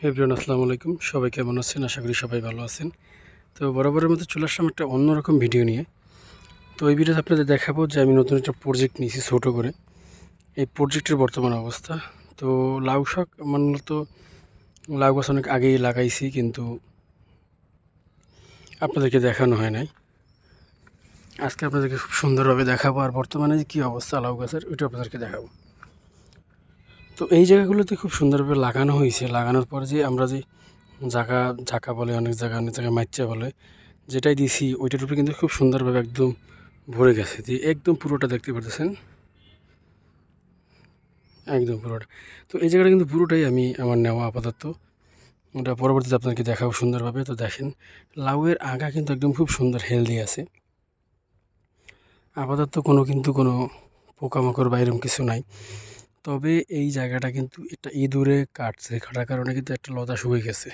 Everyone আসসালামু আলাইকুম। সবাই কেমন আছেন? আশা করি সবাই ভালো আছেন। তো বরাবরের মতো চলে আসলাম একটা অন্যরকম ভিডিও নিয়ে। তো এই ভিডিওতে আপনাদের দেখাবো যে আমি নতুন একটা প্রজেক্ট নিয়েছি ছোটো করে। এই প্রজেক্টের বর্তমান অবস্থা। তো লাউ শাক আমার মূলত লাউ গাছ অনেক আগেই লাগাইছি, কিন্তু আপনাদেরকে দেখানো হয় নাই। আজকে আপনাদেরকে খুব সুন্দরভাবে দেখাবো, আর বর্তমানে যে কী অবস্থা লাউ গাছের ওইটা আপনাদেরকে দেখাবো। তো এই জায়গাগুলোতে খুব সুন্দরভাবে লাগানো হয়েছে। লাগানোর পর যে আমরা যে ঝাঁকা বলে, অনেক জায়গায় মাইচা বলে, যেটাই দিছি ওইটার উপরে কিন্তু খুব সুন্দরভাবে একদম ভরে গেছে। যে একদম পুরোটা দেখতে পারতেছেন, একদম পুরোটা। তো এই জায়গাটা কিন্তু পুরোটাই আমার নেওয়া আপাতত। ওটা পরবর্তীতে আপনাকে দেখাবো সুন্দরভাবে। তো দেখেন লাউয়ের আগা কিন্তু একদম খুব সুন্দর হেলদি আছে। আপাতত কোনো পোকামাকড় বা এরকম কিছু নাই। তবে এই জায়গাটা কিন্তু একটা ইঁদুরে কাটার কারণে কিন্তু একটা লতা শুকিয়ে গেছে।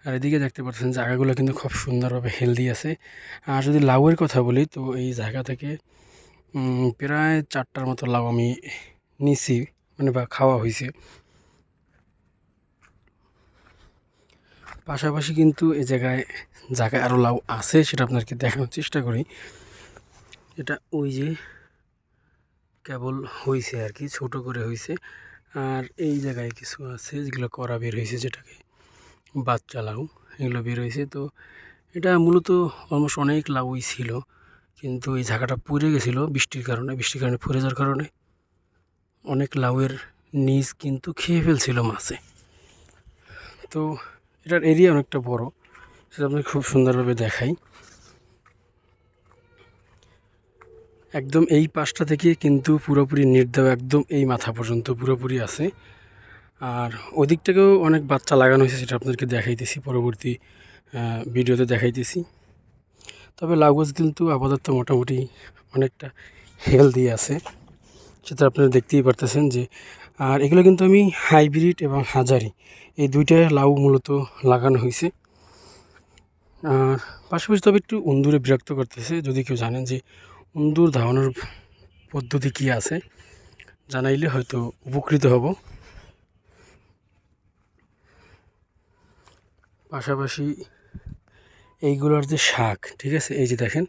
আর এদিকে দেখতে পাচ্ছেন জায়গাগুলো কিন্তু খুব সুন্দরভাবে হেলদি আছে। আর যদি লাউয়ের কথা বলি, তো এই জায়গা থেকে প্রায় 4টার মতো লাউ আমি নিছি, মানে বা খাওয়া হয়েছে। পাশাপাশি কিন্তু এই জায়গায় আরও লাউ আছে, সেটা আপনাদেরকে দেখানোর চেষ্টা করি। এটা ওই যে কেবল হয়েছে আর কি, ছোটো করে হয়েছে। আর এই জায়গায় কিছু আছে যেগুলো করা বের হয়েছে, যেটাকে বাচ্চা লাউ, এগুলো বের হয়েছে। তো এটা মূলত অলমোস্ট অনেক লাউই ছিল, কিন্তু এই জায়গাটা পুড়ে গেছিলো বৃষ্টির কারণে পুড়ে যাওয়ার কারণে অনেক লাউয়ের নিচ কিন্তু খেয়ে ফেলছিল মাছে। তো এটার এরিয়া অনেকটা বড়, সেটা আপনাকে খুব সুন্দরভাবে দেখাই। একদম এই পাশটা থেকে কিন্তু পুরোপুরি নেট দেওয়া, একদম এই মাথা পর্যন্ত পুরোপুরি আছে। আর ওই দিক থেকেও অনেক বাচ্চা লাগানো হয়েছে, সেটা আপনাদেরকে দেখাইতেছি, পরবর্তী ভিডিওতে দেখাইতেছি। তবে লাউ গাছ কিন্তু আপাতত মোটামুটি অনেকটা হেলদি আছে, সেটা আপনারা দেখতেই পারতেছেন যে। আর এগুলো কিন্তু আমি হাইব্রিড এবং হাজারি এই দুইটা লাউ মূলত লাগানো হয়েছে। আর পাশাপাশি তবে একটু ইঁদুরে বিরক্ত করতেছে। যদি কেউ জানেন যে ইঁদুর ধাওয়ানোর পদ্ধতি কী আছে, জানাইলে হয়তো উপকৃত হব। পাশাপাশি এইগুলোর যে শাক, ঠিক আছে, এই যে দেখেন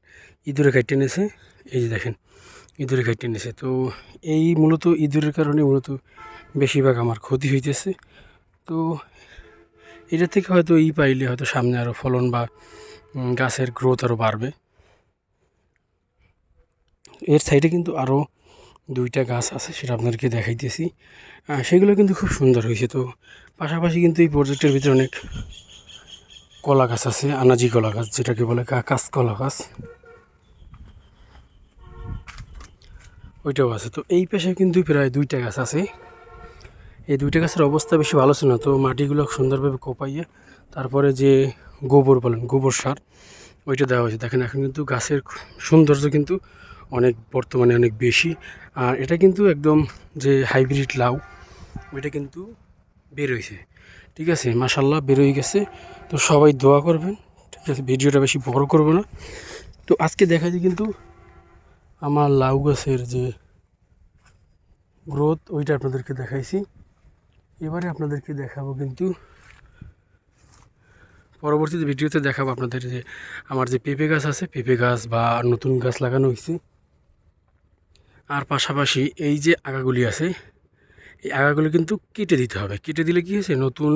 ইঁদুরে কাটতে এনেছে, এই যে দেখেন ইঁদুরে কাটতে এনেছে। তো এই মূলত ইঁদুরের কারণে মূলত বেশিরভাগ আমার ক্ষতি হইতেছে। তো এটা থেকে হয়তো পাইলে হয়তো সামনে আরও ফলন বা গাছের গ্রোথ আরও বাড়বে। এর সাইডে কিন্তু আরও 2টা গাছ আছে, সেটা আপনাদেরকে দেখাইতেছি। সেগুলো কিন্তু খুব সুন্দর হয়েছে। তো পাশাপাশি কিন্তু এই প্রজেক্টের ভিতরে অনেক কলা গাছ আছে, আনাজি কলা গাছ, যেটাকে বলে কাঁচকলা গাছ, ওইটাও আছে। তো এই পাশে কিন্তু প্রায় 2টা গাছ আছে। এই 2টা গাছের অবস্থা বেশি ভালো ছিল না। তো মাটিগুলো সুন্দরভাবে কোপাইয়ে তারপরে যে গোবর সার ওইটা দেওয়া হয়েছে। দেখেন এখন কিন্তু গাছের সৌন্দর্য কিন্তু বর্তমানে অনেক বেশি। আর এটা কিন্তু একদম যে হাইব্রিড লাউ, ওইটা কিন্তু বের হয়েছে, ঠিক আছে, মাশাল্লাহ বের হয়ে গেছে। তো সবাই দোয়া করবেন, ঠিক আছে। ভিডিওটা বেশি বড় করবো না। তো আজকে দেখা যায় কিন্তু আমার লাউ গাছের যে গ্রোথ, ওইটা আপনাদেরকে দেখাইছি। এবারে আপনাদেরকে দেখাবো কিন্তু পরবর্তীতে ভিডিওতে দেখাবো আপনাদের যে আমার যে পেঁপে গাছ আছে, পেঁপে গাছ বা নতুন গাছ লাগানো হয়েছে। আর পাশাপাশি এই যে আগাগুলি আছে, এই আগাগুলো কিন্তু কেটে দিতে হবে। কেটে দিলে কী হয়েছে, নতুন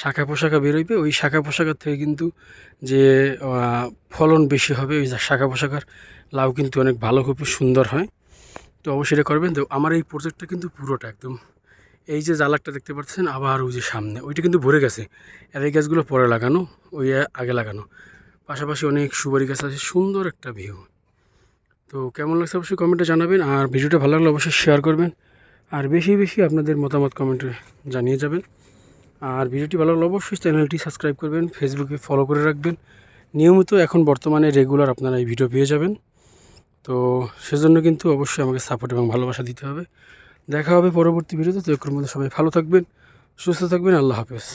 শাখা পোশাখা বেরোবে। ওই শাখা পোশাখার থেকে কিন্তু যে ফলন বেশি হবে, ওই শাখা পোশাখার লাউ কিন্তু অনেক ভালো, খুব সুন্দর হয়। তো অবশ্যই এটা করবেন। তো আমার এই প্রজেক্টটা কিন্তু পুরোটা একদম এই যে জালাকটা দেখতে পাচ্ছেন, আবার ওই যে সামনে ওইটা কিন্তু ভরে গেছে। আর এই গাছগুলো পরে লাগানো, ওই আগে লাগানো। পাশাপাশি অনেক সুপারি গাছ আছে, সুন্দর একটা ভিউ। তো কেমন লাগছে অবশ্যই কমেন্টে জানাবেন। আর ভিডিওটা ভালো লাগলে অবশ্যই শেয়ার করবেন। আর বেশি বেশি আপনাদের মতামত কমেন্টে জানিয়ে যাবেন। আর ভিডিওটি ভালো লাগলে অবশ্যই চ্যানেলটি সাবস্ক্রাইব করবেন, ফেসবুকে ফলো করে রাখবেন। নিয়মিত এখন বর্তমানে রেগুলার আপনারা এই ভিডিও পেয়ে যাবেন। তো সেজন্য কিন্তু অবশ্যই আমাকে সাপোর্ট এবং ভালোবাসা দিতে হবে। দেখা হবে পরবর্তী ভিডিওতে। তো এর মধ্যে সবাই ভালো থাকবেন, সুস্থ থাকবেন। আল্লাহ হাফেজ।